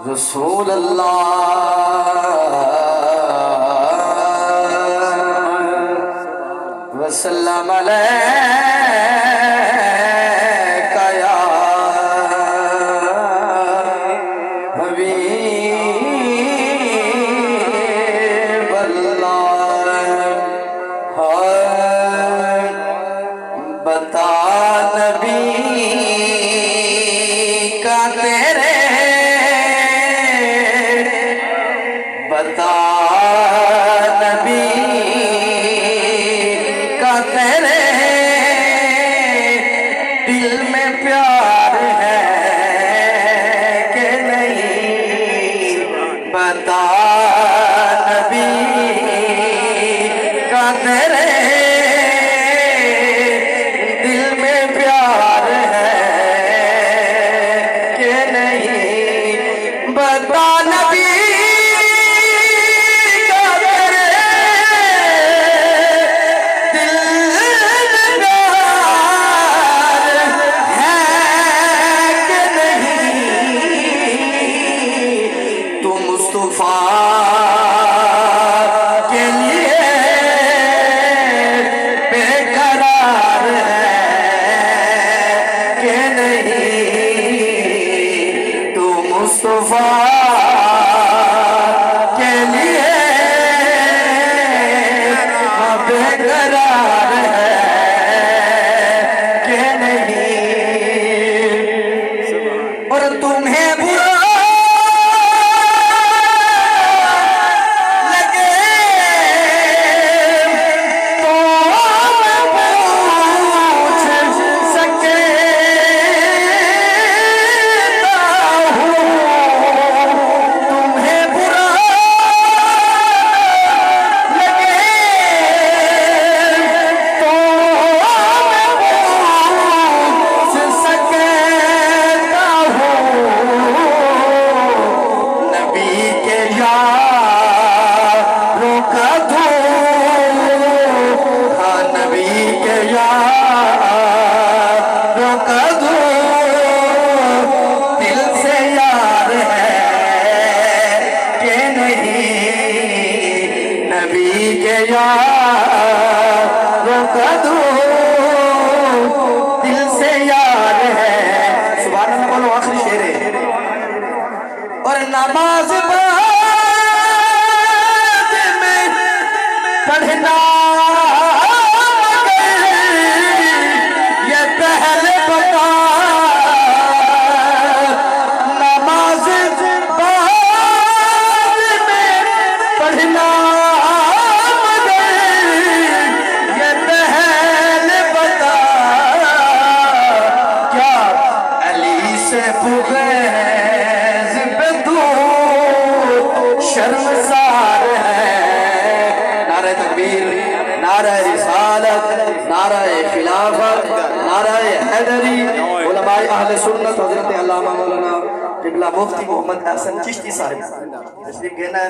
रसूल अल्लाह वसल्लम अलैका या हबीब अल्लाह। बता नबी का तेरे बता नबी का तेरे दिल में प्यार है कि नहीं। बता नबी का तेरे दिल में प्यार है कि नहीं। बता नबी के लिए बेकरार है कि नहीं। तू मुस्तफा के लिए बेकरार है कि नहीं। और तुम्हें बुरा के यारों का दिल से यार है। सुभान अल्लाह बोलो, आखिरी शेर है। और नमाज में पढ़ना ये पहले बता। नमाज में पढ़ना शर्मसार है। नारे तकबीर, नारे रिसालत, नारे खिलाफत, नारे हैदरी। उलमाए अहले सुन्नत हजरत अल्लामा मौलाना किबला मुफ्ती मोहम्मद हसन चिश्ती साहब तशरीफ लेना है।